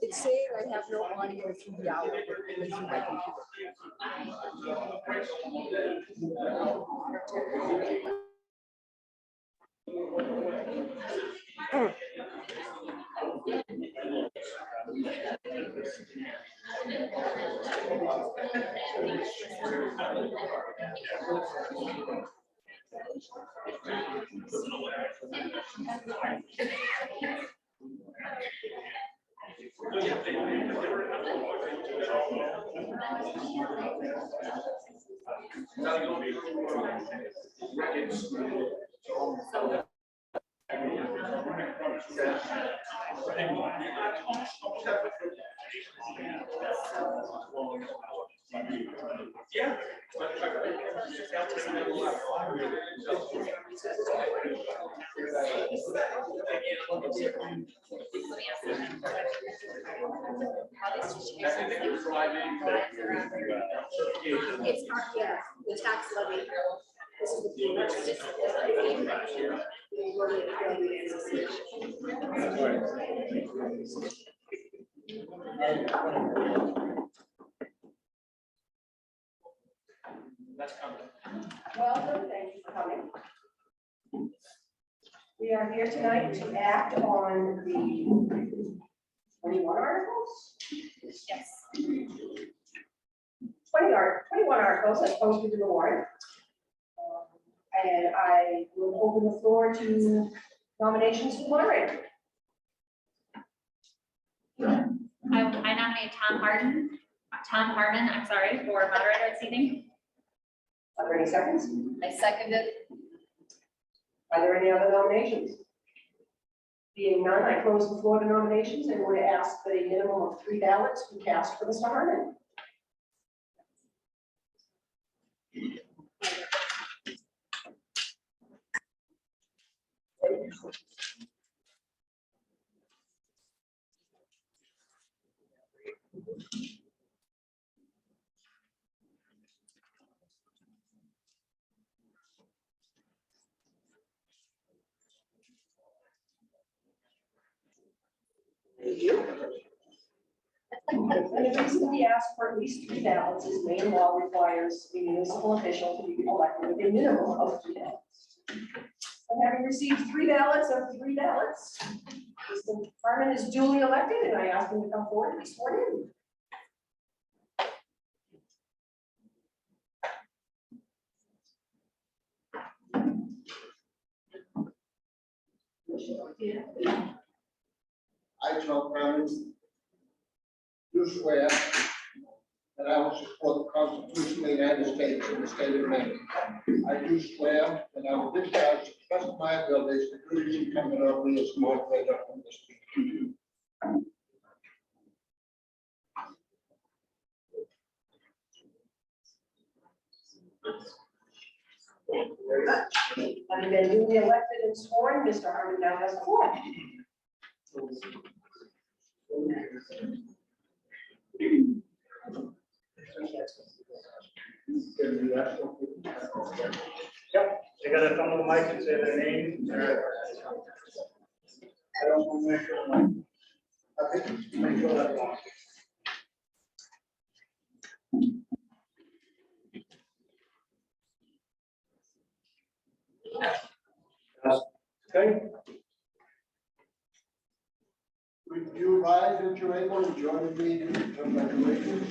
It's saying I have no audio through the hour. Through my computer. Yeah. It's not, yeah, the tax levy. This is That's coming. Welcome, thank you for coming. We are here tonight to act on the 21 articles? Yes. 21 articles as posted in the warrant. And I will open the floor to nominations for moderator. I nominate Tom Harmon, I'm sorry, for moderator this evening. Are there any seconds? I second it. Are there any other nominations? Being none, I close the floor to nominations and would ask that a minimum of 3 ballots be cast for Mr. Harmon. Thank you. And the reason we ask for at least 3 ballots is Maine law requires a municipal official to be elected with a minimum of 3 ballots. And having received 3 ballots of 3 ballots, Mr. Harmon is duly elected, and I ask him to come forward and be sworn in. I, Tom Harmon, do swear that I will support the Constitution of the United States and the state of Maine. I do swear that I will discharge to the best of my abilities the duties incumbent on me as moderator of this meeting. Very much. Having been duly elected and sworn, Mr. Harmon now has the floor. Yep, they gotta come to the mic and say their name. I don't want to make sure. Okay, make sure that's on. Okay. Would you advise that you're able to join me in the congratulations?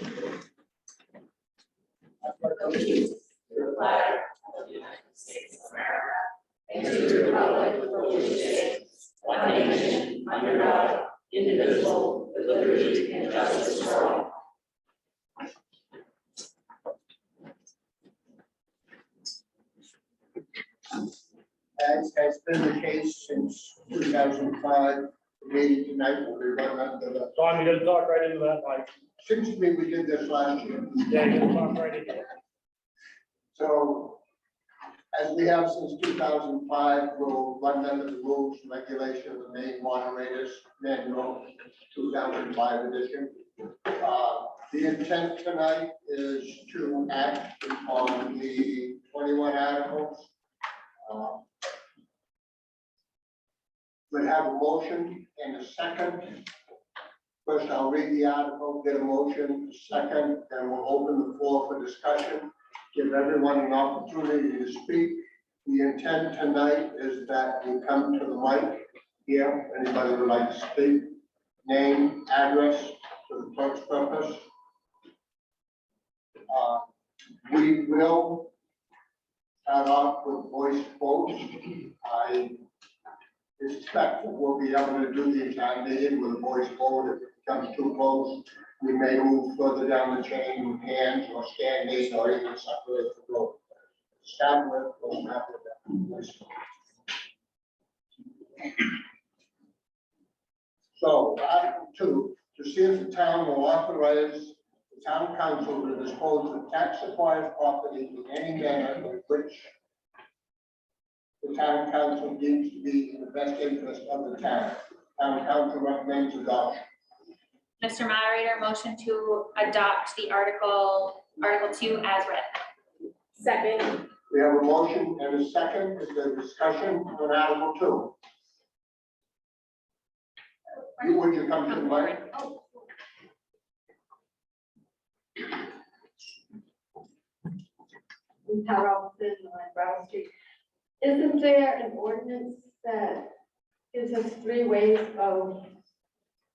The flag of the United States of America, and to the republic for which it stands, one nation, under God, indivisible, with liberty and justice for all. As has been the case since 2005, the meeting tonight will be run under the, Tom, you gotta talk right into that mic. seems to me we did this last year. Yeah, you gotta talk right into it. So, as we have since 2005, we'll run under the rules and regulations of the Maine Moderators Manual 2005 edition. The intent tonight is to act on the 21 articles. We have a motion and a second. First, I'll read the article, get a motion, second, then we'll open the floor for discussion. Give everyone an opportunity to speak. The intent tonight is that we come to the mic here. Anybody would like to speak? Name, address, for the clerk's purpose. We will start off with voice votes. I expect that we'll be able to do the entire meeting with a voice vote. If it becomes too close, we may move further down the chain with hands or standing or even separate the vote. Start with, we'll start with that voice vote. So, Article 2, to see if the town will authorize the town council to dispose of tax acquired property in any manner in which the town council deems to be in the best interest of the town. Town council recommends adoption. Mr. Moderator, motion to adopt the Article 2 as read. Second. We have a motion and a second. Is there discussion on Article 2? Would you come to the mic? Carol Robinson on Brown Street. Isn't there an ordinance that gives us 3 ways of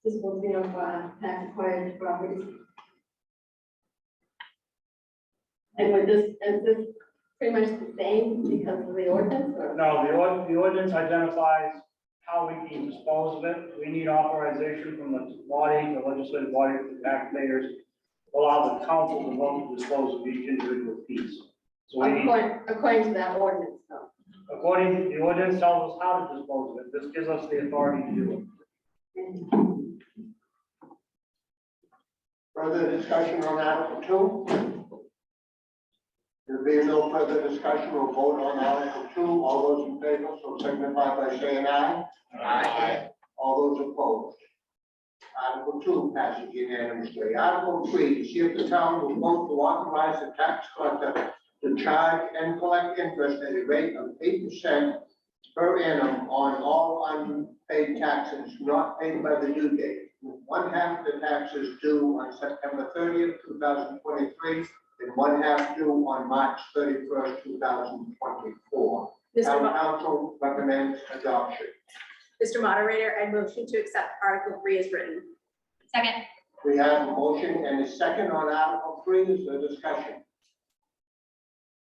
disposing of tax acquired properties? And is this pretty much the same because of the ordinance? Or? No, the ordinance identifies how we can dispose of it. We need authorization from the body, the legislative body, the taxpayers, to allow the council to vote to dispose of each individual piece. So we need, According to that ordinance, though. according, the ordinance tells us how to dispose of it. This gives us the authority to do it. Further discussion on Article 2? There being no further discussion, we'll vote on Article 2. All those in favor, so signify by saying aye. Aye. All those opposed. Article 2 passes unanimously. Article 3, to see if the town will vote to authorize the tax collector to charge and collect interest at a rate of 8% per annum on all unpaid taxes not paid by the due date, with 1/2 the taxes due on September 30th, 2023, and 1/2 due on March 31st, 2024. Town council recommends adoption. Mr. Moderator, I motion to accept Article 3 as written. Second. We have a motion and a second on Article 3. Is there discussion?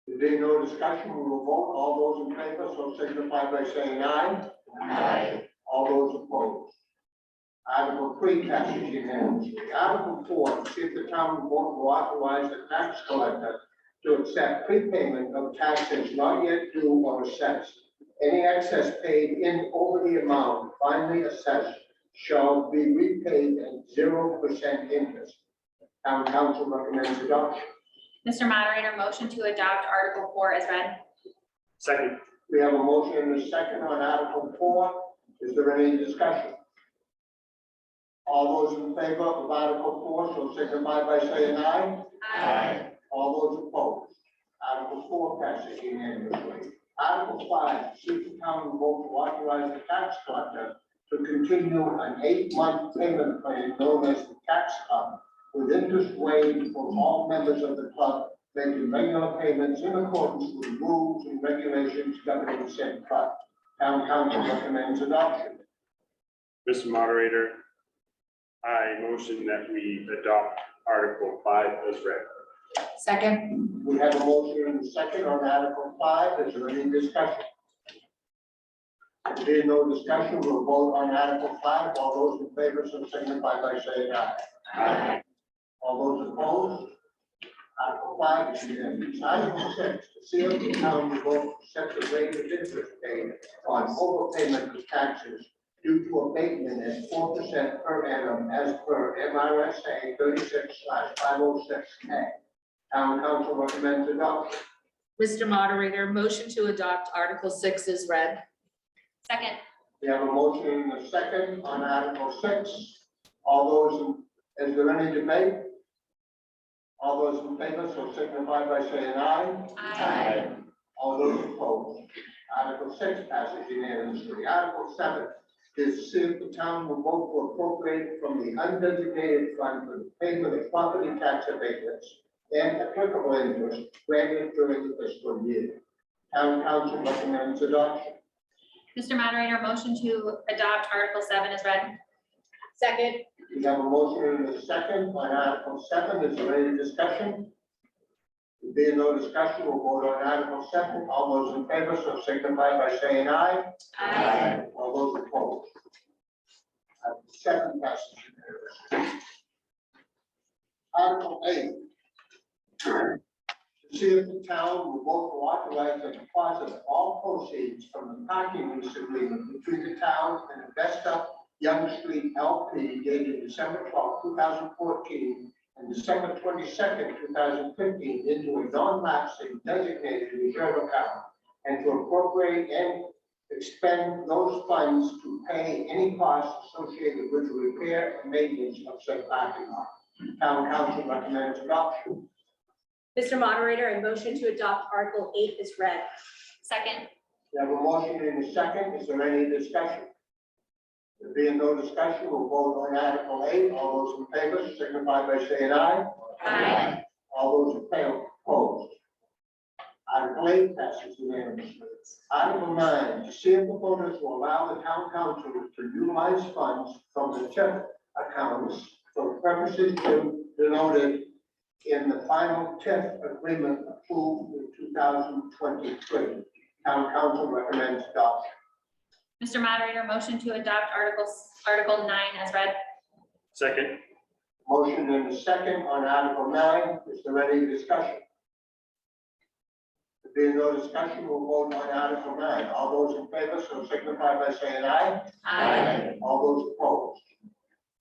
There being no discussion, we will vote. All those in favor, so signify by saying aye. Aye. All those opposed. Article 3 passes unanimously. Article 4, to see if the town will vote to authorize the tax collector to accept prepayment of taxes not yet due or assessed. Any excess paid in over the amount finally assessed shall be repaid at 0% interest. Town council recommends adoption. Mr. Moderator, motion to adopt Article 4 as read. Second. We have a motion and a second on Article 4. Is there any discussion? All those in favor of Article 4, so signify by saying aye. Aye. All those opposed. Article 4 passes unanimously. Article 5, see if the town will vote to authorize the tax collector to continue an 8-month payment plan known as the tax club, with interest waived for all members of the club making regular payments in accordance with rules and regulations governing said club. Town council recommends adoption. Mr. Moderator, I motion that we adopt Article 5 as read. Second. We have a motion and a second on Article 5. Is there any discussion? If there is no discussion, we'll vote on Article 5. All those in favor, so signify by saying aye. Aye. All those opposed? Article 5 is unanimous. Article 6, to see if the town will vote to set the rate of interest paid on overpayment of taxes due to abatement at 4% per annum as per MRSA 36/506K. Town council recommends adoption. Mr. Moderator, motion to adopt Article 6 is read. Second. We have a motion and a second on Article 6. All those in Is there any debate? All those in favor, so signify by saying aye. Aye. All those opposed. Article 6 passes unanimously. Article 7 is to see if the town will vote to appropriate from the undesignated fund for the payment of property tax abatements and applicable interest granted during the fiscal year. Town council recommends adoption. Mr. Moderator, motion to adopt Article 7 is read. Second. We have a motion and a second on Article 7. Is there any discussion? There being no discussion, we'll vote on Article 7. All those in favor, so signify by saying aye. All those opposed. Article 7 passes unanimously. Article 8. To see if the town will vote to authorize a deposit of all proceeds from the parking lease agreement between the town and Vesta Young Street LP dated December 12, 2014 and December 22nd, 2015 into a non-lapsing designated reserve account and to appropriate and expend those funds to pay any costs associated with the repair and maintenance of said parking lot. Town council recommends adoption. Mr. Moderator, I motion to adopt Article 8 is read. Second. We have a motion and a second. Is there any discussion? There being no discussion, we'll vote on Article 8. All those in favor signify by saying aye. All those opposed. Article 8 passes unanimously. Article 9, to see if the voters will allow the town council to utilize funds from the TIF accounts for purposes denoted in the final TIF agreement approved in 2023. Town council recommends adoption. Mr. Moderator, motion to adopt Article 9 as read. Second. Motion and a second on Article 9. Is there any discussion? There being no discussion, we'll vote on Article 9. All those in favor, so signify by saying aye. All those opposed.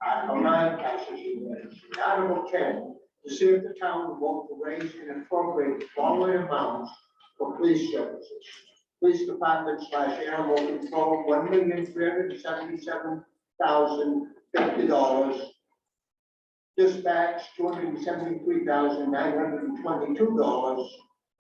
Article 9 passes unanimously. Article 10, to see if the town will vote to raise and appropriate the following amounts for police services. Police Department / Animal Control, $1,377,050. Dispatch, $273,922,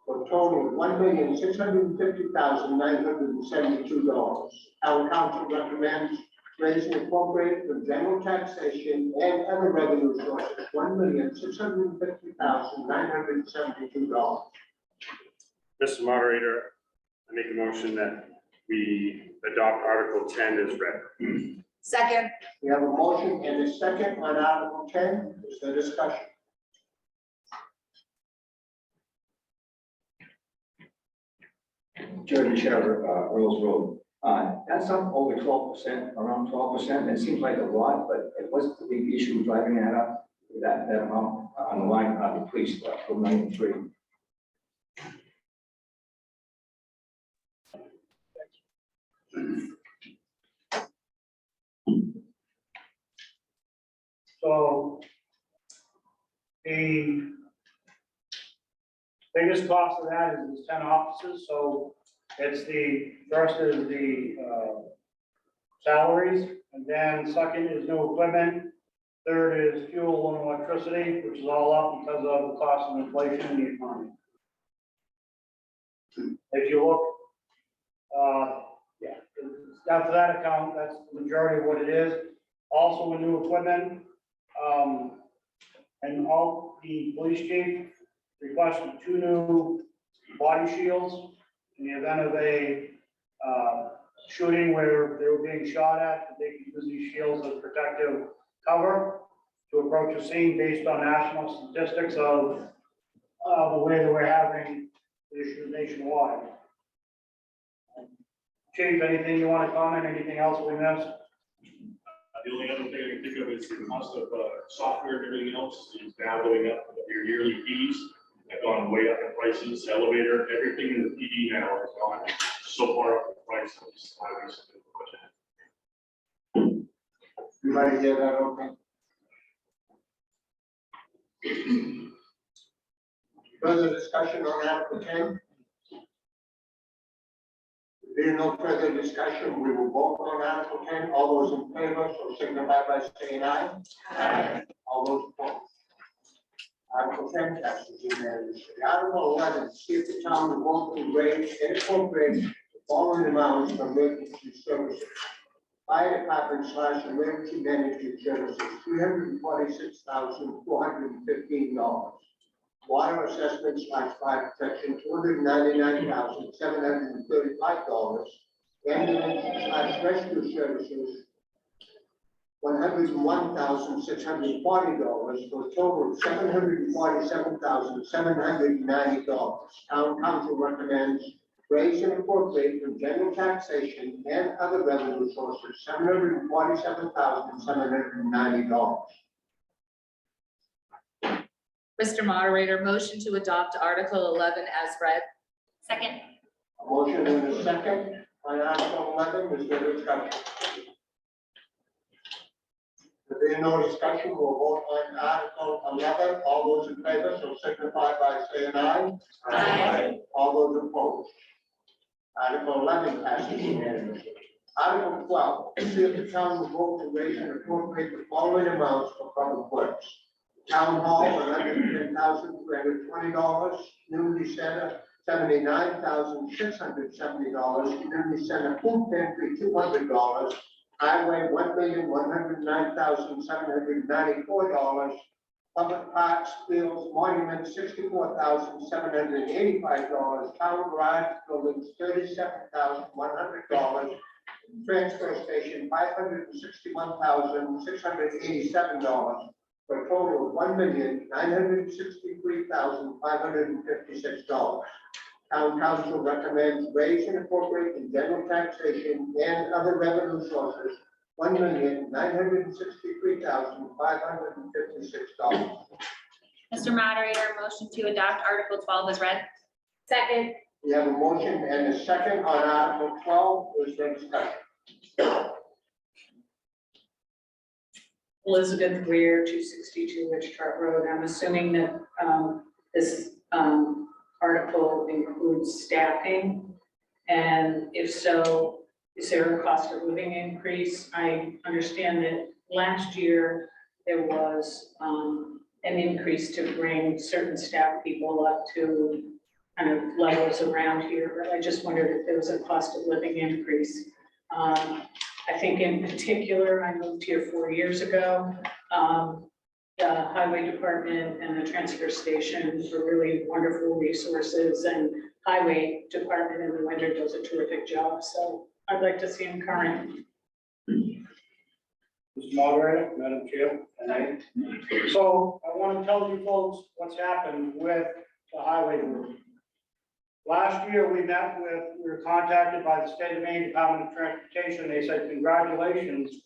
for a total of $1,650,972. Town council recommends raising appropriate for general taxation and other revenue sources, $1,650,972. Mr. Moderator, I make a motion that we adopt Article 10 as read. Second. We have a motion and a second on Article 10. Is there discussion? Jerry Sheriff, Earls Road. That's up over 12%, around 12%. It seems like a lot, but it was the big issue driving that up, that amount on the line of the police from 93. So the biggest cost of that is 10 offices, so it's the, first is the salaries, and then second is new equipment. Third is fuel and electricity, which is all up because of the cost of inflation in the economy. If you look, after that account, that's the majority of what it is. Also with new equipment, and all the police chief requested 2 new body shields in the event of a shooting where they were being shot at, that they could use these shields as protective cover to approach a scene based on national statistics of the way that we're having issues nationwide. Chief, anything you want to comment? Anything else we missed? The only other thing I can think of is the cost of software and everything else is now going up. Your yearly fees have gone way up in prices, elevator, everything in the PD now has gone so far up in price. Everybody hear that okay? Further discussion on Article 10? Being no further discussion, we will vote on Article 10. All those in favor, so signify by saying aye. All All those opposed? Article 10 passes unanimously. Article 11, see if the town will vote to raise and appropriate the following amounts for emergency services. Fire department / emergency management services, $346,415. Water assessment / fire protection, $299,735. Ambulance / rescue services, $101,640 for a total of $747,790. Town council recommends raise and appropriate from general taxation and other revenue sources, $747,790. Mr. Moderator, motion to adopt Article 11 as read. Second. A motion and a second on Article 11, is there discussion? If there is no discussion, we'll vote on Article 11. All those in favor, so signify by saying aye. Aye. All those opposed? Article 11 passes unanimously. Article 12, see if the town will vote to raise and appropriate the following amounts for public works. Town hall, $110,320. Community center, $79,670. Community center food pantry, $200. Highway, $1,109,794. Public parks, fields, monuments, $64,785. Town garage buildings, $37,100. Transfer station, $561,687. For a total of $1,963,556. Town council recommends raise and appropriate in general taxation and other revenue sources, $1,963,556. Mr. Moderator, motion to adopt Article 12 as read. Second. We have a motion and a second on Article 12. Is there discussion? Elizabeth Greer, 262 Rich Chart Road. I'm assuming that this article includes staffing. And if so, is there a cost of living increase? I understand that last year there was an increase to bring certain staff people up to kind of levels around here. But I just wondered if there was a cost of living increase. I think in particular, I moved here 4 years ago. The highway department and the transfer station were really wonderful resources, and highway department in the winter does a terrific job. So I'd like to see them current. Mr. Moderator, Madam Chair, so I want to tell you folks what's happened with the highway group. Last year, we were contacted by the State of Maine Department of Transportation. They said, congratulations,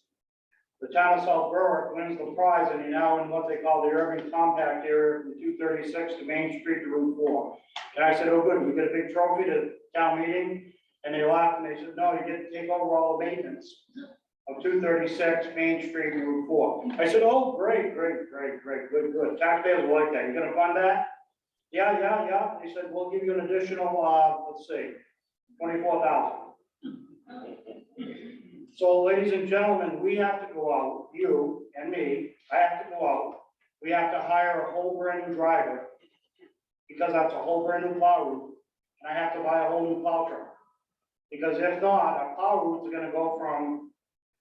the town of South Berwick wins the prize, and you're now in what they call the urban compact area from 236 to Main Street to Route 4. And I said, oh, good, we get a big trophy to town meeting. And they laughed and they said, no, you get to take over all the maintenance of 236 Main Street and Route 4. I said, oh, great, good. Taxpayers will like that. You're gonna fund that? Yeah. They said, we'll give you an additional, let's see, 24,000. So ladies and gentlemen, we have to go out, you and me, I have to go out. We have to hire a whole brand new driver because that's a whole brand new plow route. And I have to buy a whole new plow truck. Because if not, our plow routes are gonna go from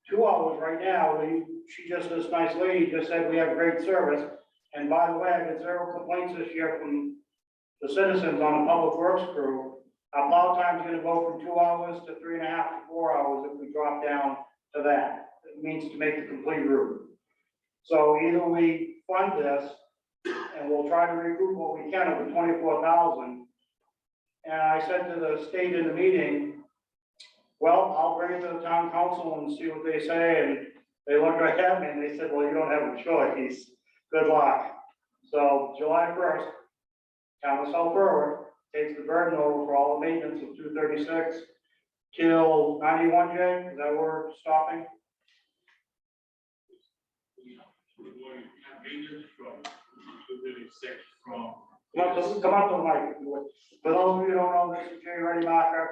2 hours right now. This nice lady just said we have great service. And by the way, I get 0 complaints this year from the citizens on the public works crew. Our plow time is gonna go from 2 hours to 3.5 to 4 hours if we drop down to that. It means to make the complete route. So either we fund this and we'll try to recoup what we can of the 24,000. And I said to the state in the meeting, well, I'll bring it to the town council and see what they say. And they looked right at me and they said, well, you don't have a choice. Good luck. So July 1st, town of South Berwick takes the burden over for all the maintenance of 236 till 91, Jay, is that where we're stopping? We're going maintenance from 236 from. Come up to the mic. For those of you who don't know, this is Jay Reddy Marker,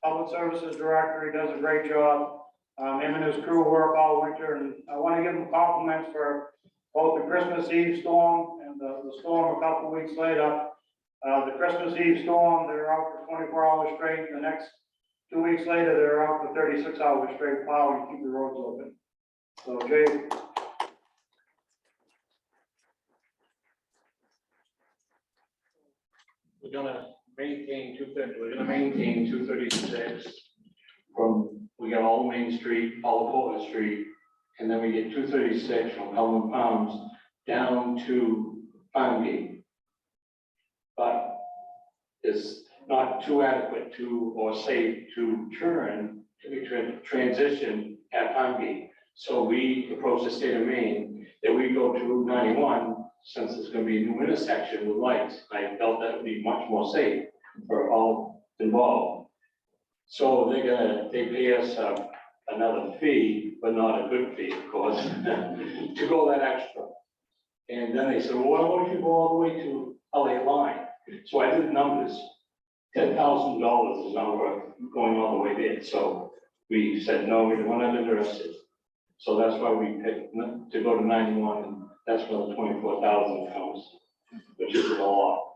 Public Services Director. He does a great job. Him and his crew work all winter, and I want to give him compliments for both the Christmas Eve storm and the storm a couple weeks later. The Christmas Eve storm, they were out for 24 hours straight. The next 2 weeks later, they were out for 36 hours straight plowing to keep the roads open. So Jay, We're gonna maintain two thirty-six from, we got all Main Street, all Portland Street, and then we get 236 from Cullen Palms down to Farm Gate. But it's not too adequate to, or safe to turn, to be transition at Farm Gate. So we approach the state of Maine, that we go to Route 91, since it's gonna be a new intersection with lights. I felt that would be much more safe for all involved. So they pay us another fee, but not a good fee, of course, to go that extra. And then they said, well, why don't you go all the way to LA line? So I did numbers, $10,000 is not worth going all the way there. So we said, no, we're not interested. So that's why we picked to go to 91, and that's where the 24,000 comes, which is a lot.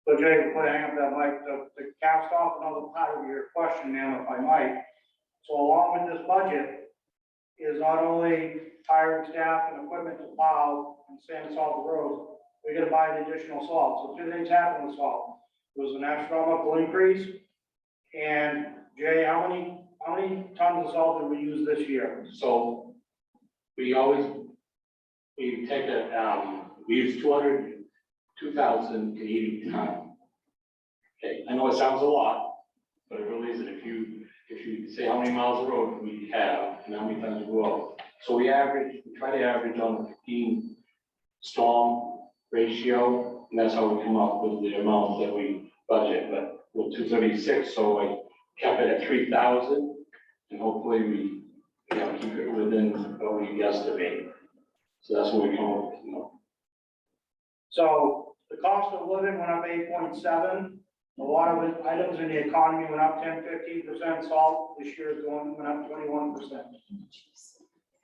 so Jay, before I hang up that mic, to cast off another part of your question, ma'am, if I might. So along with this budget is not only hiring staff and equipment to plow and sand salt the roads, we gotta buy the additional salt. So two things happen with salt. There was an astronomical increase. And Jay, how many tons of salt did we use this year? So we take we use 2,080 tons. Okay, I know it sounds a lot, but it really isn't. If you say how many miles of road we have and how many tons we go out. So we try to average on the 15 storm ratio, and that's how we come up with the amount that we budget. But with 236, so I kept it at 3,000, and hopefully we keep it within what we estimate. So that's what we come up with, So the cost of living went up 8.7. A lot of items in the economy went up 10-15%. Salt this year went up 21%.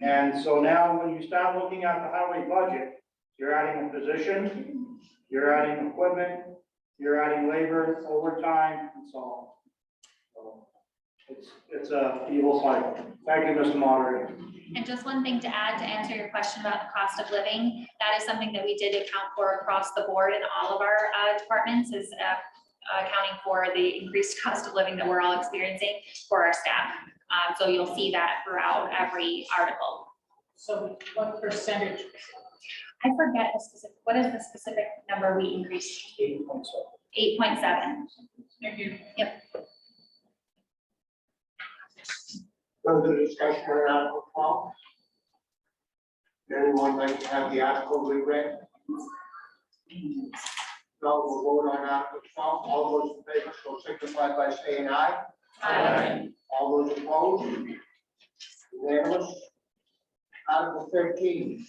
And so now when you start looking at the highway budget, you're adding a position, you're adding equipment, you're adding labor, overtime, and so on. So it's a evil cycle. Thank you, Mr. Moderator. And just one thing to add to answer your question about the cost of living, that is something that we did account for across the board in all of our departments, is accounting for the increased cost of living that we're all experiencing for our staff. So you'll see that throughout every article. So what percentage? I forget the specific, what is the specific number we increased? 8.7. Thank you. Yep. Further discussion on Article 12? Anyone like to have the article read? No, we'll vote on Article 12. All those in favor, so signify by saying aye. Aye. All those opposed? Unanimous. Article 13.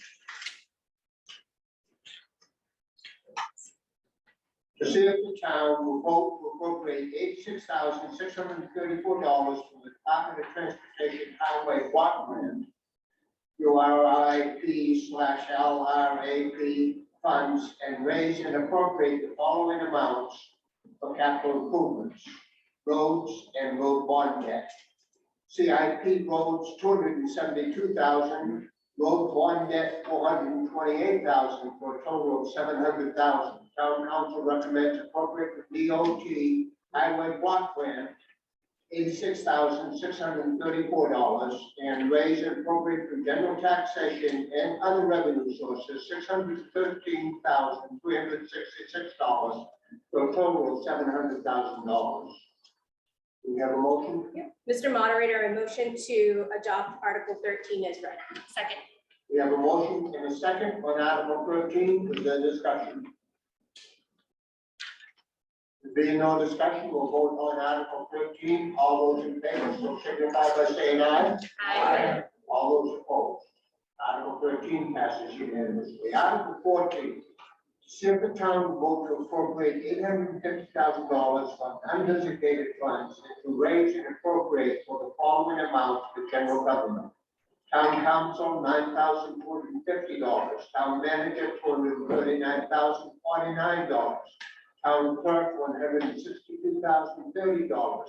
To see if the town will vote to appropriate $86,634 from the Department of Transportation Highway Block Grant, URIP/LRAP funds, and raise and appropriate the following amounts for capital improvements: roads and road bond debt. CIP roads, $272,000, road bond debt, $428,000, for a total of $700,000. Town council recommends appropriate the DOT highway block grant, $86,634, and raise and appropriate for general taxation and other revenue sources, $613,366, for a total of $700,000. Do we have a motion? Mr. Moderator, I motion to adopt Article 13 as read. Second. We have a motion and a second on Article 13. Is there discussion? There being no discussion, we'll vote on Article 13. All those in favor, so signify by saying aye. Aye. All those opposed. Article 13 passes unanimously. Article 14. See if the town will vote to appropriate $850,000 from undesignated funds and to raise and appropriate for the following amounts for general government: Town council, $9,250. Town manager, $239,049. Town clerk, $162,030.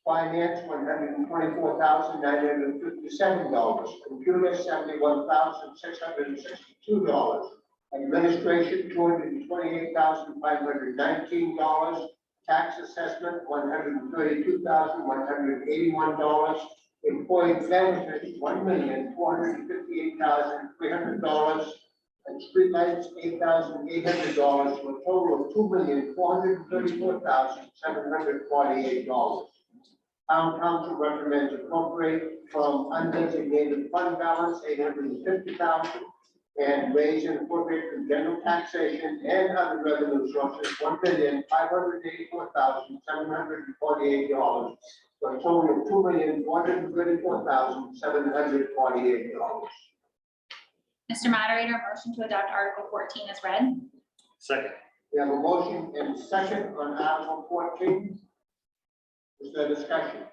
Finance, $124,957. Computer, $71,662. Administration, $228,519. Tax assessment, $132,181. Employee benefits, $1,458,300. And streetlights, $8,800, for a total of $2,434,748. Town council recommends appropriate from undesignated fund balance, $850,000. And raise and appropriate from general taxation and other revenue sources, $1,584,748, for a total of $2,434,748. Mr. Moderator, motion to adopt Article 14 is read. Second. We have a motion and a second on Article 14. Is there discussion?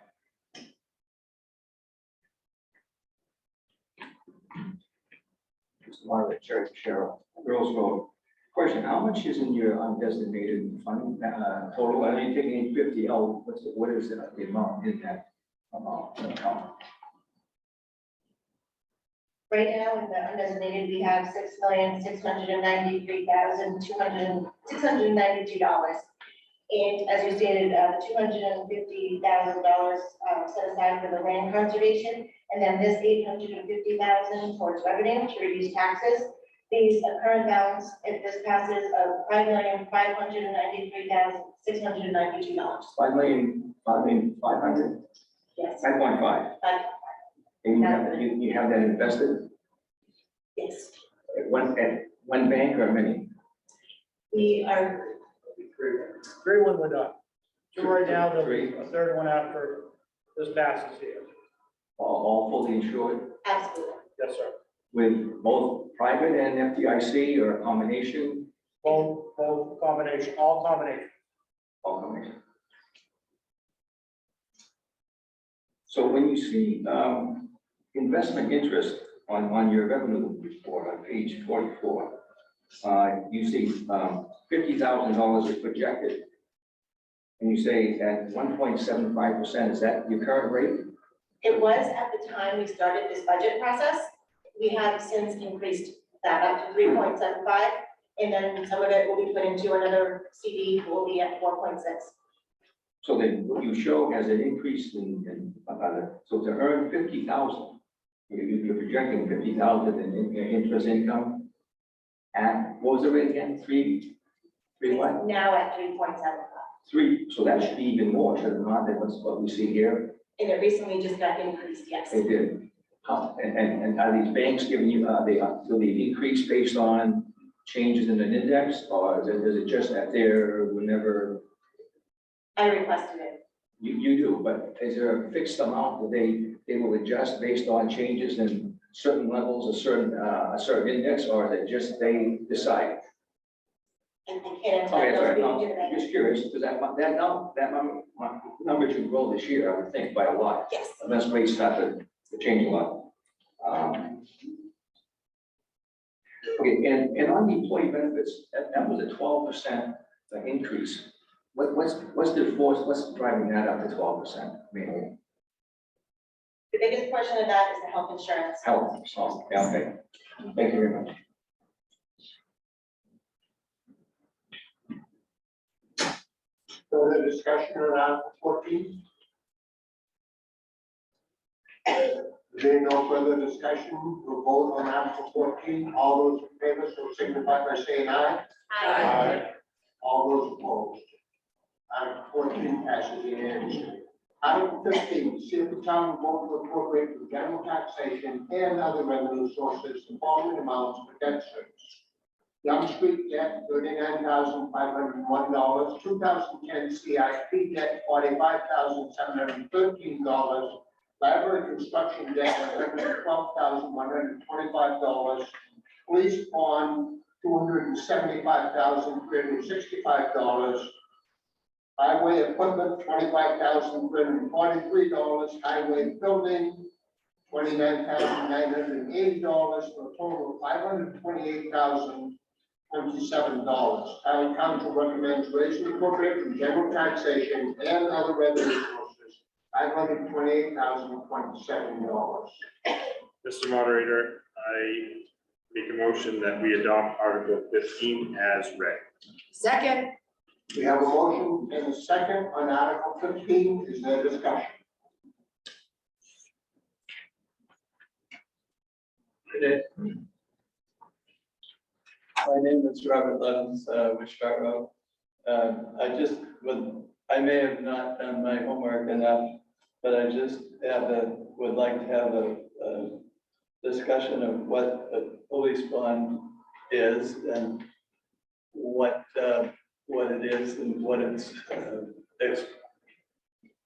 Mr. Moderator, Chair, Cheryl, Girls Road. Question, how much is in your undesignated fund, total? I mean, taking 50 out, what is the amount in that amount? Right now, in the undesignated, we have $6,693,692. And as you stated, $250,000 set aside for the land conservation, and then this $850,000 towards revenue to reduce taxes. These current balance, if this passes, of $5,593,692. 5,500,000, Yes. 5.5. And you have that invested Yes. at one bank or many? We are, Three one we're done. Two right now, there'll be Three. a third one after this passes here. All fully insured absolutely. Yes, sir. with both private and FDIC or a combination? Both combination, all combination. All combination. So when you see investment interest on your revenue report on page 44, you see $50,000 is projected. And you say at 1.75%, is that your current rate? It was at the time we started this budget process. We have since increased that up to 3.75, and then some of it will be put into another CD, will be at 4.6. So then what you show has an increase so to earn 50,000, you're projecting 50,000 in interest income. And what was the rate again? Three what? Now at 3.75, 3, so that should be even more, should it not, than what we see here? and it recently just got increased, yes. It did. And are these banks giving you, will they increase based on changes in an index, or is it just that they're whenever I requested it. you do, but is there a fixed amount that they will adjust based on changes in certain levels, a certain index, or is it just they decide? And I can't Okay, answer sorry, those no, meetings today. just curious, because that number should grow this year, I would think, by a lot, Yes, unless rates start to change a lot. Okay, and on the employee benefits, that was a 12% increase. What's the force, what's driving that up to 12%? I mean, the biggest portion of that is the health insurance. health, so, yeah, okay. Thank you very much. Further discussion on Article 14? There no further discussion, we'll vote on Article 14. All those in favor, so signify by saying aye. Aye. All those opposed. Article 14 passes unanimously. Article 15, see if the town will vote to appropriate from general taxation and other revenue sources the following amounts for debt service. Young Street debt, $39,501. 2010 CIP debt, $45,713. Library construction debt, $112,125. Police bond, $275,365. Highway equipment, $25,343. Highway building, $29,980 for a total of $528,027. Town council recommends raising the appropriate from general taxation and other revenue sources, $528,027. Mr. Moderator, I make a motion that we adopt Article 15 as read. Second, We have a motion and a second on Article 15. Is there discussion? My name is Robert Levens, Wichita Road. I may have not done my homework enough, but I just would like to have a discussion of what a police bond is and what it is and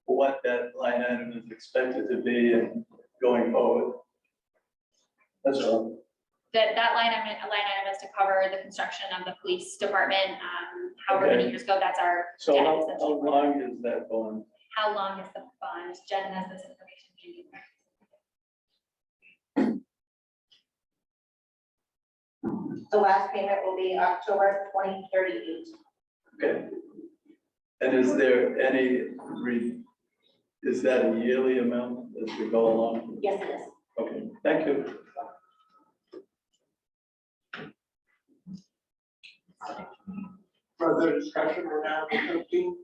what that line item is expected to be and going forward. That's all. That line item is to cover the construction of the police department. However many Okay. years ago, that's our So debt how essentially. long is that bond? How long is the bond? Jen has this information. The last payment will be October 2038. Okay. And is there is that a yearly amount as we go along? Yes, it is. Okay, thank you. Further discussion on Article 15?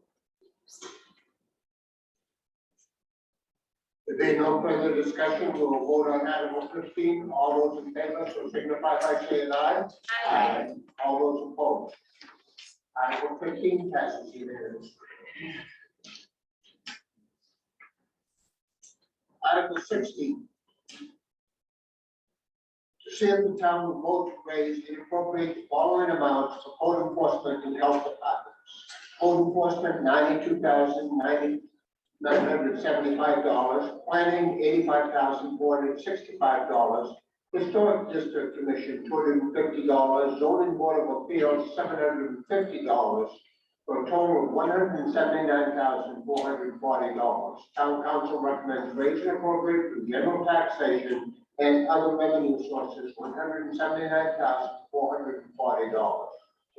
If there no further discussion, we will vote on Article 15. All those in favor, so signify by saying aye. Aye. All those opposed. Article 15 passes unanimously. Article 16. To see if the town will vote to raise and appropriate the following amounts for code enforcement and health departments. Code enforcement, $92,975. Planning, $85,465. Historic District Commission, $250. Zoning Board of Appeals, $750. For a total of $179,440. Town council recommends raise and appropriate for general taxation and other revenue sources, $179,440.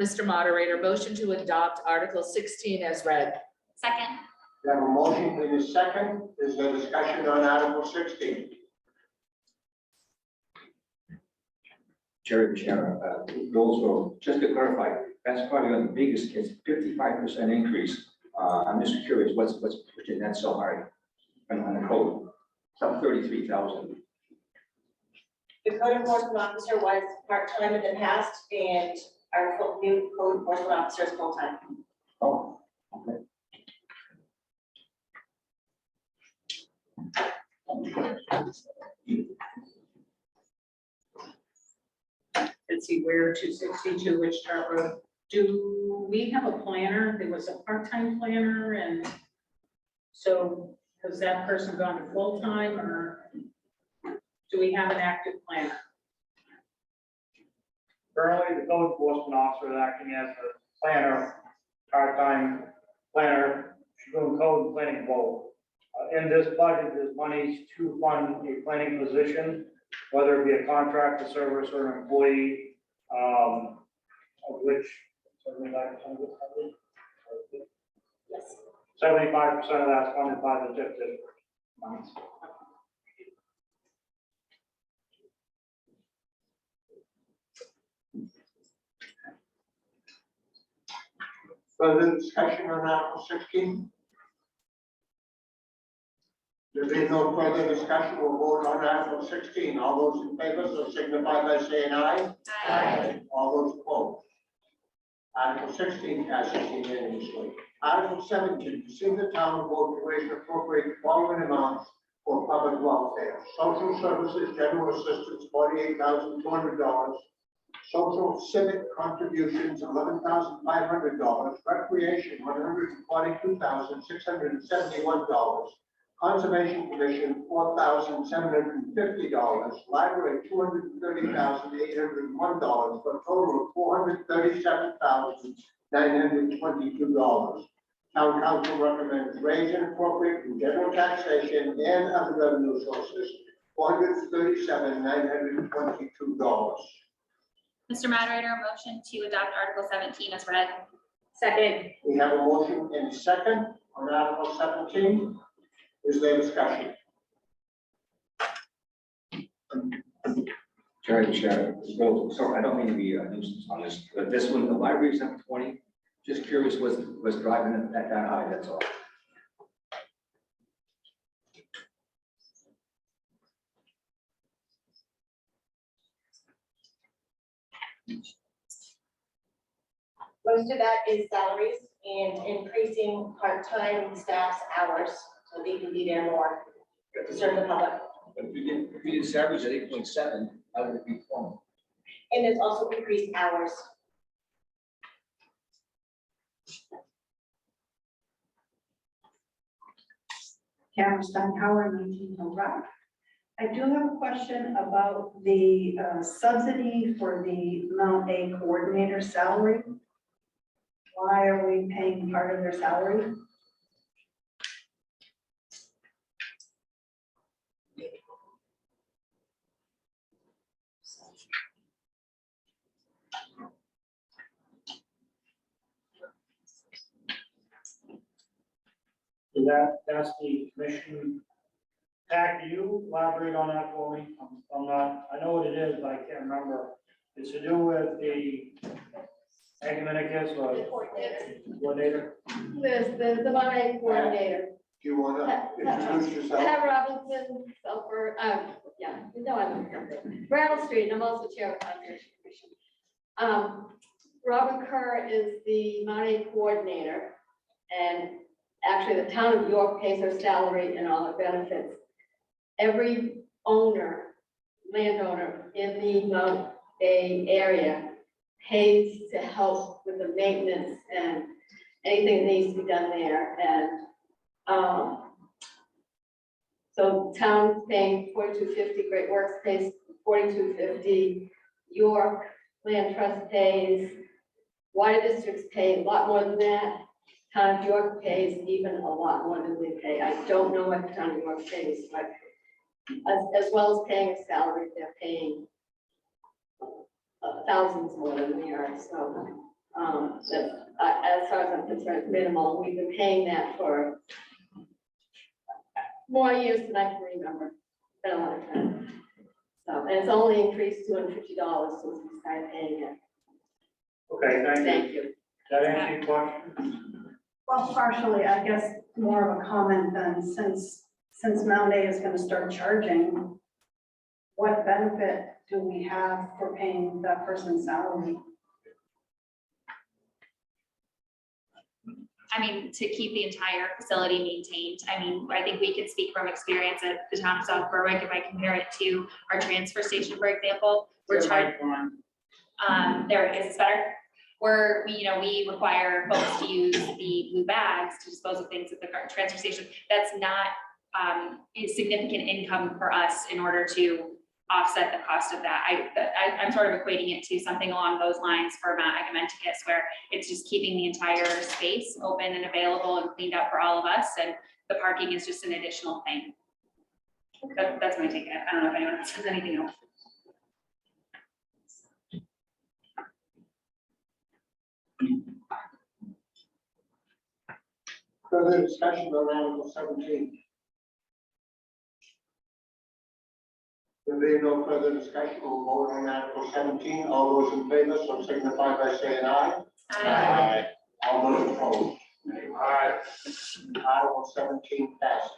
Mr. Moderator, motion to adopt Article 16 as read. Second, We have a motion in a second. Is there discussion on Article 16? Jerry Bishara, Rolls Road, just to clarify, that's probably one of the biggest, it's 55% increase. I'm just curious, what's pushing that so hard on the code? It's up 33,000. The code enforcement officer was part-time in the past, and our new code enforcement officer is full-time. Oh, okay. Let's see, where 262 Wichita Road. Do we have a planner? There was a part-time planner, and so has that person gone to full-time, or do we have an active planner? Currently, the code enforcement officer is acting as the planner, part-time planner, she's doing code and planning both. In this budget, there's monies to fund a planning position, whether it be a contractor service or an employee, of which 75% of it. Yes. 75% of that's funded by the TIF district. Monies. Further discussion on Article 16? There being no further discussion, we'll vote on Article 16. All those in favor, so signify by saying aye. Aye. All those opposed. Article 16 passes unanimously. Article 17, to see the town will vote to raise and appropriate the following amounts for public welfare. Social services, general assistance, $48,200. Social civic contributions, $11,500. Recreation, $142,671. Conservation Commission, $4,750. Library, $230,801, for a total of $437,922. Town council recommends raise and appropriate from general taxation and other revenue sources, $437,922. Mr. Moderator, a motion to adopt Article 17 as read. Second. We have a motion and a second on Article 17. Is there discussion? Chair, well, sorry, I don't mean to be a nuisance on this, but this one, the library is up 20. Just curious, was driving it that high, that's all. Most of that is salaries and increasing part-time staff's hours, so they can be there more to serve the public. But if you did salaries at 8.7, how would it be formed? And there's also increased hours. Karen Steinhauer, 19 Hill Rock. I do have a question about the subsidy for the Mount A coordinator salary. Why are we paying part of their salary? So that's the commission. Pat, do you elaborate on that for me? I'm not, I know what it is, but I can't remember. It's to do with the Agamenicus or coordinator. There's the Monterey coordinator. Do you want to introduce yourself? Pat Robinson, Sulphur, yeah, no, I'm Rattle Street, and I'm also chair of the Conservation Commission. Robin Kerr is the Monterey coordinator, and actually the town of York pays her salary and all her benefits. Every landowner in the Mount A area pays to help with the maintenance and anything that needs to be done there. And so town paying $42.50, Great Works pays $42.50, York Land Trust pays, water districts pay a lot more than that. Town of York pays even a lot more than we pay. I don't know what the town of York pays, but as well as paying a salary, they're paying thousands more than we are. So as far as I'm concerned, minimal. We've been paying that for more years than I can remember. Been a long time. So, and it's only increased $250 since we started paying it. Okay, thank you. Thank you. Does that answer your question? Well, partially, I guess more of a comment than since Mount A is going to start charging, what benefit do we have for paying that person's salary? I mean, to keep the entire facility maintained. I mean, I think we can speak from experience at the town of South Berwick. If I compare it to our transfer station, for example, we're charged. There it is, it's better. We require folks to use the blue bags to dispose of things at the transfer station. That's not a significant income for us in order to offset the cost of that. I'm sort of equating it to something along those lines for Mount Agamenticus, where it's just keeping the entire space open and available and cleaned up for all of us, and the parking is just an additional thing. That's my take on it. I don't know if anyone else has anything else. Further discussion on Article 17. There being no further discussion, we'll vote on Article 17. All those in favor, so signify by saying aye. Aye. All those opposed? Aye. Article 17 passes.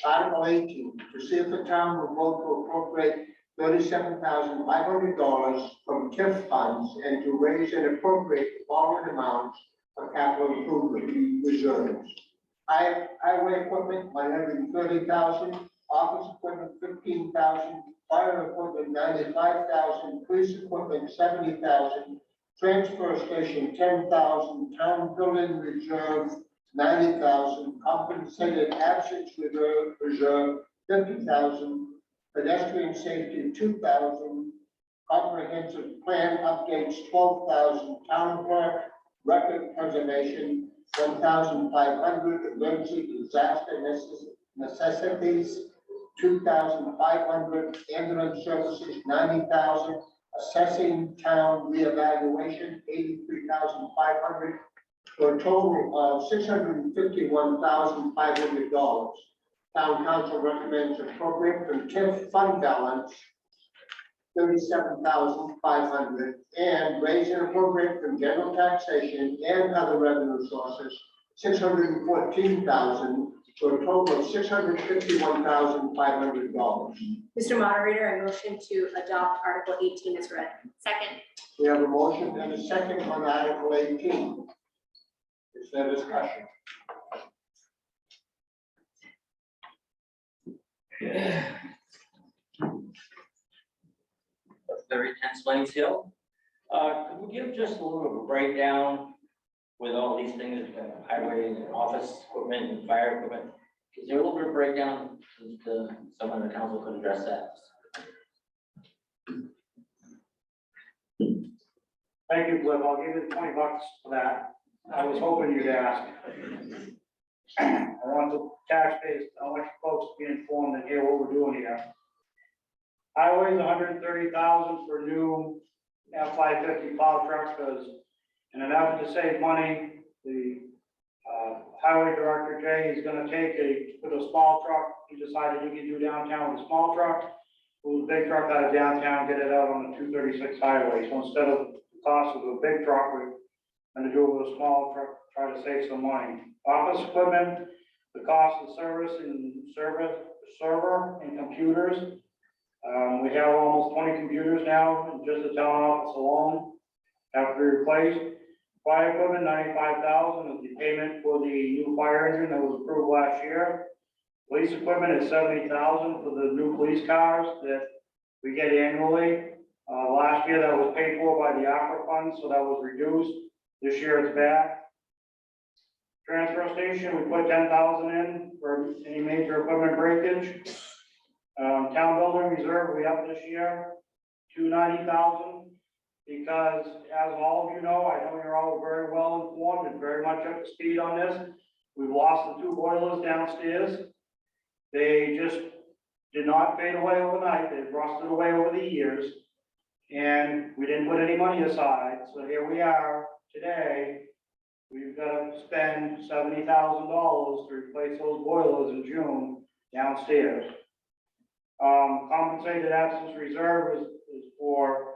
Article 18, to see if the town will vote to appropriate $37,500 from TIF funds and to raise and appropriate the following amounts for capital improvement reserves. Highway equipment, $130,000, office equipment, $15,000, fire equipment, $95,000, police equipment, $70,000, transfer station, $10,000, town building reserve, $90,000, compensated absence reserve, $50,000, pedestrian safety, $2,000, comprehensive plan updates, $12,000, town clerk, record preservation, $1,500, emergency disaster necessities, 2,500, ambulance services, 90,000, assessing town reevaluation, 83,500, for a total of $651,500. Town council recommends appropriate from TIF fund balance, 37,500, and raise and appropriate from general taxation and other revenue sources, 614,000, for a total of $651,500. Mr. Moderator, I motion to adopt Article 18 as read. Second. We have a motion and a second on Article 18. Is there discussion? Very tense Lanes Hill. Could we give just a little bit of a breakdown with all these things, highway and office equipment and fire equipment? Is there a little bit of breakdown to someone in the council could address that? Thank you, Cliff. I'll give you $20 for that. I was hoping you'd ask. I want the taxpayers, I want you folks to be informed and hear what we're doing here. Highways, $130,000 for new F-550 plow trucks, because in an effort to save money, the highway director, Jay, is gonna with a small truck, he decided he could do downtown with a small truck, move the big truck out of downtown, get it out on the 236 highway. So instead of the cost of a big truck, we're gonna do it with a small truck, try to save some money. Office equipment, the cost of server and computers. We have almost 20 computers now, in just the town office alone, have to be replaced. Fire equipment, 95,000 is the payment for the new fire engine that was approved last year. Police equipment is 70,000 for the new police cars that we get annually. Last year that was paid for by the ARPA fund, so that was reduced. This year it's back. Transfer station, we put 10,000 in for any major equipment breakage. Town building reserve, we up this year to 90,000, because as all of you know, I know you're all very well informed and very much up to speed on this. We've lost the 2 boilers downstairs. They just did not fade away overnight. They've rusted away over the years. And we didn't put any money aside. So here we are today. We've got to spend $70,000 to replace those boilers in June downstairs. Compensated absence reserve is for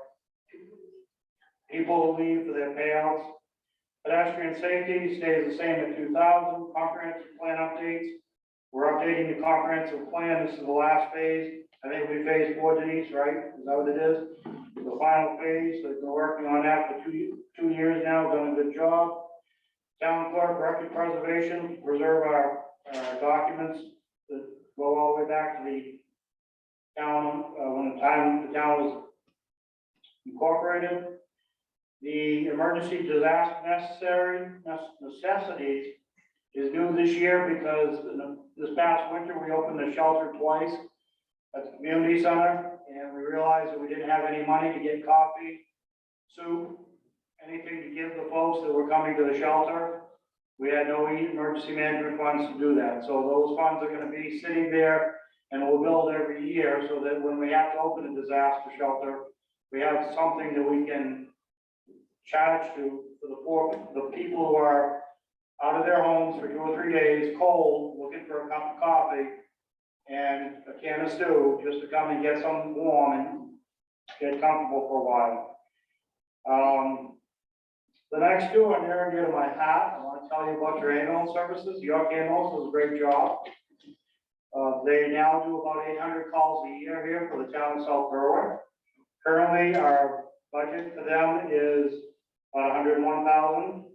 people who leave for their payouts. Pedestrian safety stays the same at 2,000. Comprehensive plan updates. We're updating the comprehensive plan. This is the last phase. I think we phase 4, Denise, right? Is that what it is? The final phase. They've been working on that for two years now. Done a good job. Town clerk record preservation. Preserve our documents that go all the way back to the town when the town was incorporated. The emergency disaster necessities is new this year because this past winter we opened the shelter twice at the community center, and we realized that we didn't have any money to get coffee, soup, anything to give the folks that were coming to the shelter. We had no emergency management funds to do that. So those funds are going to be sitting there and we'll build every year so that when we have to open a disaster shelter, we have something that we can charge to for the people who are out of their homes for 2 or 3 days, cold, looking for a cup of coffee and a can of stew, just to come and get something warm and get comfortable for a while. The next 2 are near and dear to my heart. I want to tell you about your ambulance services. York Ambulance does a great job. They now do about 800 calls a year here for the town of South Berwick. Currently, our budget for them is about 101,000.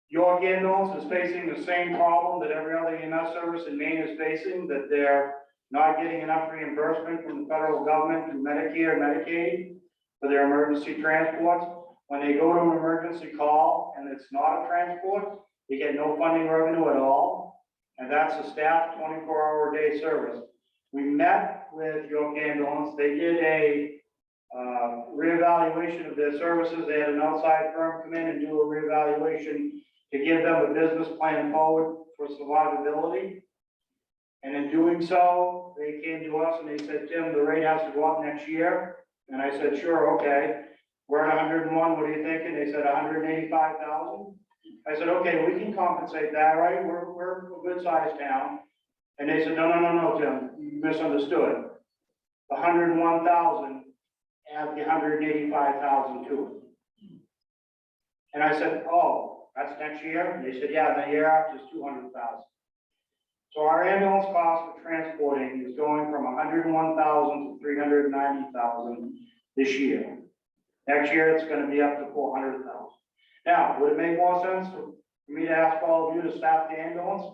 York Ambulance is facing the same problem that every other EMS service in Maine is facing, that they're not getting enough reimbursement from the federal government through Medicare and Medicaid for their emergency transports. When they go to an emergency call and it's not a transport, they get no funding revenue at all. And that's a staff 24-hour-a-day service. We met with York Ambulance. They did a reevaluation of their services. They had an outside firm come in and do a reevaluation to give them a business plan forward for survivability. And in doing so, they came to us and they said, Tim, the rate has to go up next year. And I said, sure, okay. We're at 101, what are you thinking? They said 185,000. I said, okay, we can compensate that, right? We're a good sized town. And they said, no, Tim, you misunderstood. The 101,000, add the 185,000 to it. And I said, oh, that's next year? And they said, yeah, the year after is 200,000. So our ambulance cost for transporting is going from 101,000 to 390,000 this year. Next year, it's gonna be up to 400,000. Now, would it make more sense for me to ask all of you to staff the ambulance?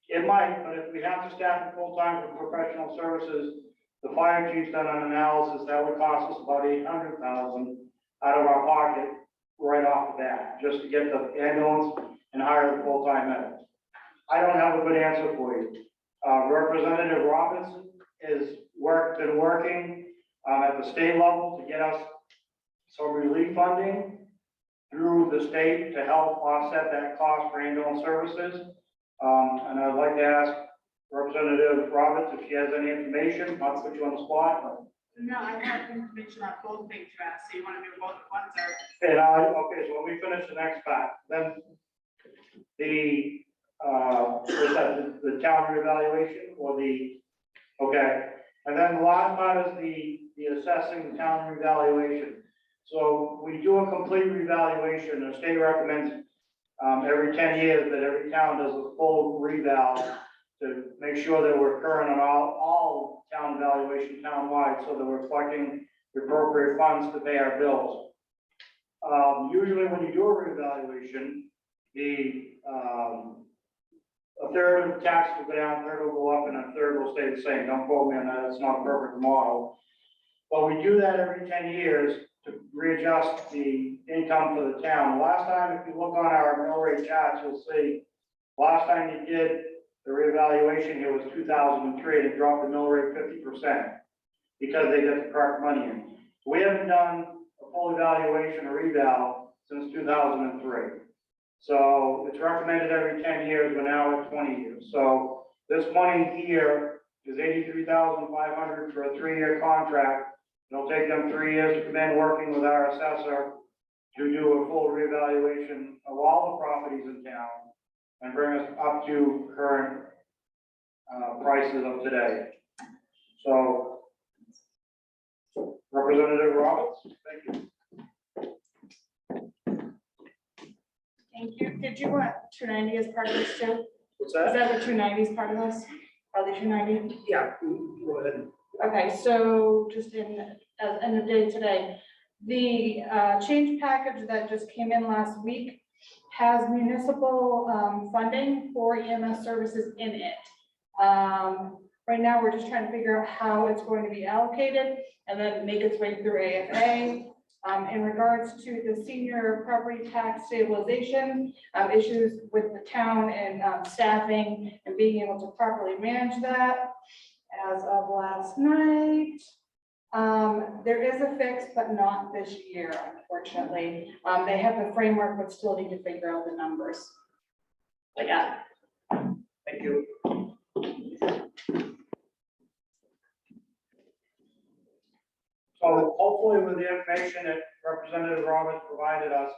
It might, but if we have to staff it full-time for professional services, the fire chief's done an analysis, that would cost us about 800,000 out of our pocket right off the bat, just to get the ambulance and hire the full-time medics. I don't have a good answer for you. Representative Robinson has been working at the state level to get us some relief funding through the state to help offset that cost for ambulance services. And I'd like to ask Representative Roberts if she has any information, not to put you on the spot, but. No, I have information on both things, Travis, so you want to do both at once, or? Okay, so when we finish the next part, then the, what's that, the town reevaluation or the, okay. And then the last part is the assessing the town reevaluation. So we do a complete revaluation. The state recommends every 10 years that every town does a full reval to make sure that we're current on all town evaluation townwide, so that we're collecting the appropriate funds to pay our bills. Usually when you do a reevaluation, a third of the tax will go down, a third will go up, and a third will stay the same. Don't quote me on that, it's not a perfect model. But we do that every 10 years to readjust the income for the town. Last time, if you look on our mill rate charts, you'll see, last time you did the reevaluation here was 2003, and it dropped the mill rate 50% because they got the correct money in. We haven't done a full evaluation or reval since 2003. So it's recommended every 10 years, but now it's 20 years. So this money here is $83,500 for a 3-year contract. It'll take them 3 years to come in working with our assessor to do a full reevaluation of all the properties in town and bring us up to current prices of today. So, Representative Roberts, thank you. Thank you. Did you want 290 as part of this too? What's Is that? that what 290 is part of this? Are they 290? Yeah, go ahead. Okay, so just in the day today, the change package that just came in last week has municipal funding for EMS services in it. Right now, we're just trying to figure out how it's going to be allocated and then make its way through AFA. In regards to the senior property tax stabilization, issues with the town and staffing and being able to properly manage that. As of last night, there is a fix, but not this year, unfortunately. They have the framework, but still need to figure out the numbers. I got it. Thank you. So hopefully with the information that Representative Roberts provided us,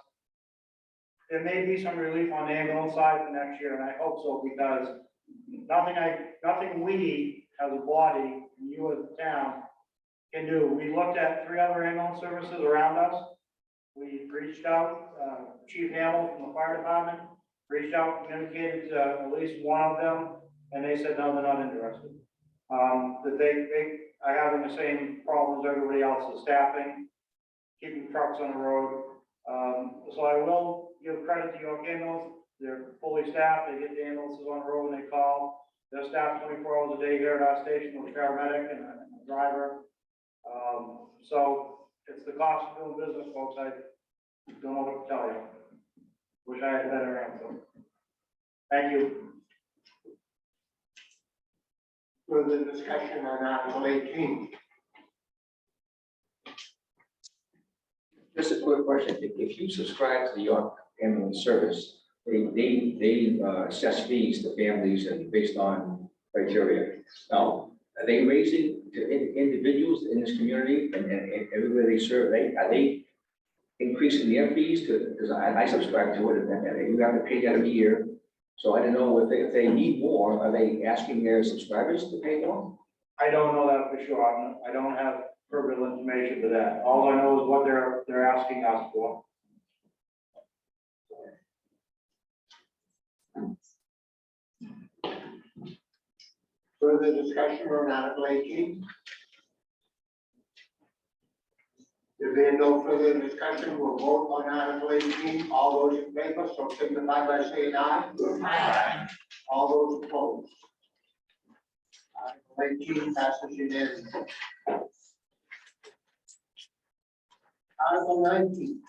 there may be some relief on the ambulance side for next year, and I hope so, because nothing we as a body, and you as a town, can do. We looked at 3 other ambulance services around us. We reached out, Chief Hamill from the fire department, reached out, communicated to at least one of them, and they said, no, they're not interested. That they are having the same problems everybody else is, staffing, keeping trucks on the road. So I will give credit to York Ambulance. They're fully staffed. They get the ambulances on the road when they call. They're staffed 24 hours a day here at our station with a paramedic and a driver. So it's the cost of doing business, folks. I don't know what to tell you. Wish I had a better answer. Thank you. Further discussion on Article 18. Just a quick question. If you subscribe to the York Ambulance Service, they assess fees to families and based on criteria. Now, are they raising to individuals in this community and everywhere they serve, are they increasing their fees to, because I subscribe to it, and you have to pay that every year. So I don't know if they need more, are they asking their subscribers to pay more? I don't know that for sure. I don't have further information to that. All I know is what they're asking us for. Further discussion on Article 18? If there no further discussion, we'll vote on Article 18. All those in favor, so signify by saying aye. Aye. All those opposed. Article 18 passes unanimously. Article 19.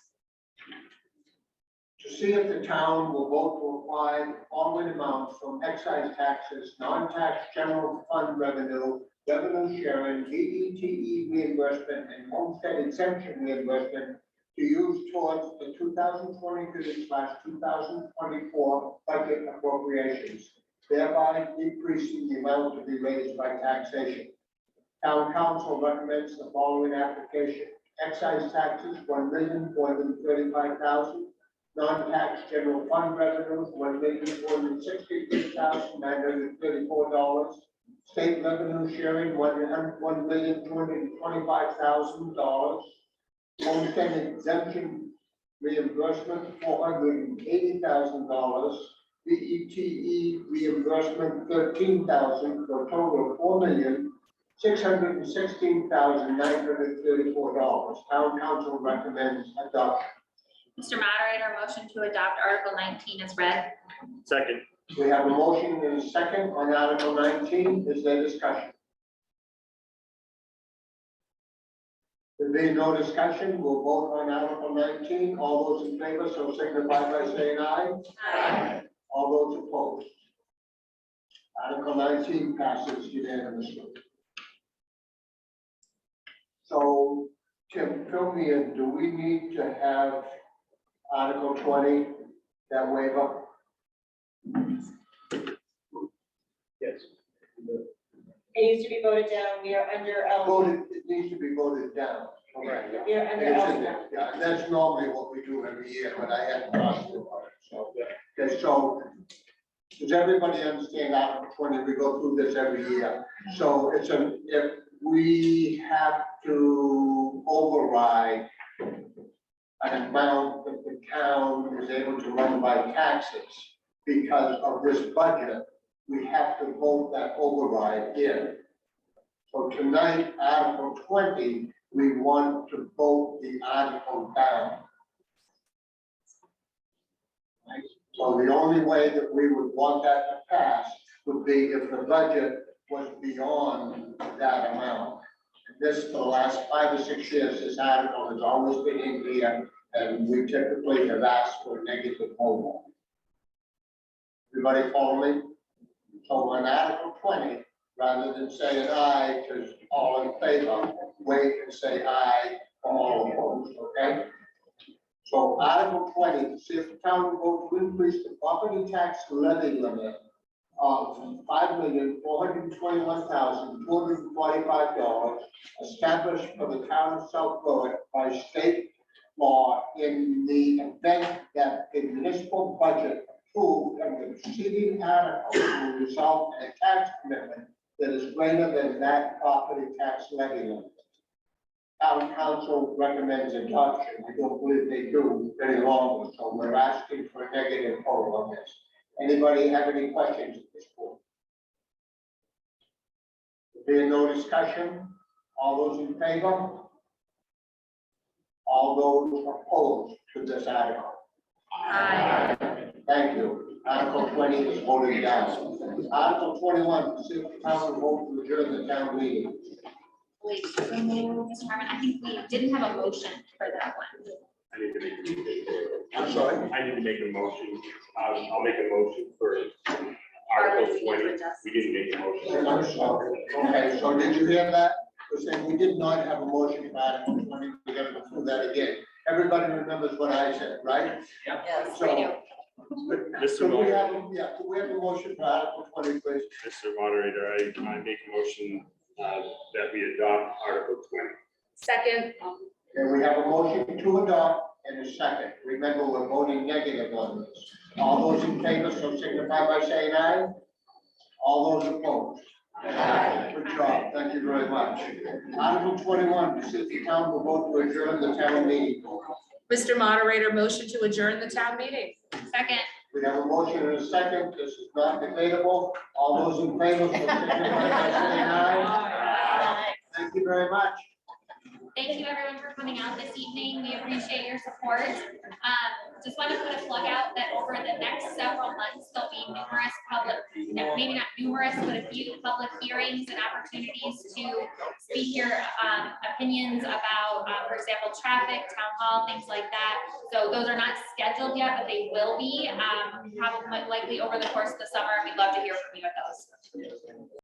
To see if the town will vote to apply the following amounts from excise taxes, non-tax general fund revenue, revenue sharing, VETE reimbursement, and homestead exemption reimbursement to use towards the 2023/2024 budget appropriations, thereby decreasing the amount to be raised by taxation. Town council recommends the following application: excise taxes, $1,435,000. Non-tax general fund revenues, $1,463,934. State revenue sharing, $1,225,000. Homestead exemption reimbursement, $480,000. VETE reimbursement, $13,000, for a total of $4,616,934. Town council recommends adoption. Mr. Moderator, motion to adopt Article 19 is read. Second. We have a motion and a second on Article 19. Is there discussion? If there is no discussion, we'll vote on Article 19. All those in favor, so signify by saying aye. Aye. All those opposed. Article 19 passes unanimously. So, Tim, fill me in. Do we need to have Article 20, that waiver? Yes. It needs to be voted down. We are under Voted, it needs to be voted down. Correct. We are under It's in eligible. there. Yeah, and that's normally what we do every year, but I hadn't crossed it. So, okay, so does everybody understand Article 20? We go through this every year. So if we have to override an amount that the town is able to run by taxes because of this budget, we have to vote that override in. So tonight, Article 20, we want to vote the article down. Right? So the only way that we would want that to pass would be if the budget was beyond that amount. This, for the last 5 or 6 years, this article has always been in here, and we typically have asked for a negative vote. Everybody follow me? So on Article 20, rather than saying aye to all in favor, wait and say aye for all opposed, okay? So Article 20, see if the town will vote to increase the property tax levy limit of $5,421,245 established for the town of South Berwick by state law in the event that the municipal budget approved of the preceding article will result in a tax commitment that is greater than that property tax levy limit. Town council recommends adoption. I don't believe they do any longer, so we're asking for a negative vote on this. Anybody have any questions at this point? If there is no discussion, all those in favor? All those opposed to this article? Aye. Thank you. Article 20 is voted down. Article 21, see if the town will vote to adjourn the town meeting. Wait, Mr. Harmon, I think we didn't have a motion for that one. I need to make, I'm sorry? I need to make a motion. I'll make a motion for Article 20. We didn't make a motion. Okay, so did you hear that? We're saying we did not have a motion for Article 20. We're going to go through that again. Everybody remembers what I said, right? Yes, So Mr. Could we Moderator, have, could we have a motion for Article 20, please? Mr. Moderator, I make a motion that we adopt Article 20. Second. Okay, we have a motion to adopt and a second. Remember, we're voting negative on this. All those in favor, so signify by saying aye. All those opposed? Aye. Good job, thank you very much. Article 21, to see if the town will vote to adjourn the town meeting. Mr. Moderator, motion to adjourn the town meeting. Second. We have a motion and a second. This is not debatable. All those in favor, so signify by saying aye. Thank you very much. Thank you everyone for coming out this evening. We appreciate your support. Just want to put a plug out that over the next several months, there'll be numerous public, maybe not numerous, but a few public hearings and opportunities to speak your opinions about, for example, traffic, town hall, things like that. So those are not scheduled yet, but they will be, probably likely over the course of the summer. We'd love to hear from you at those.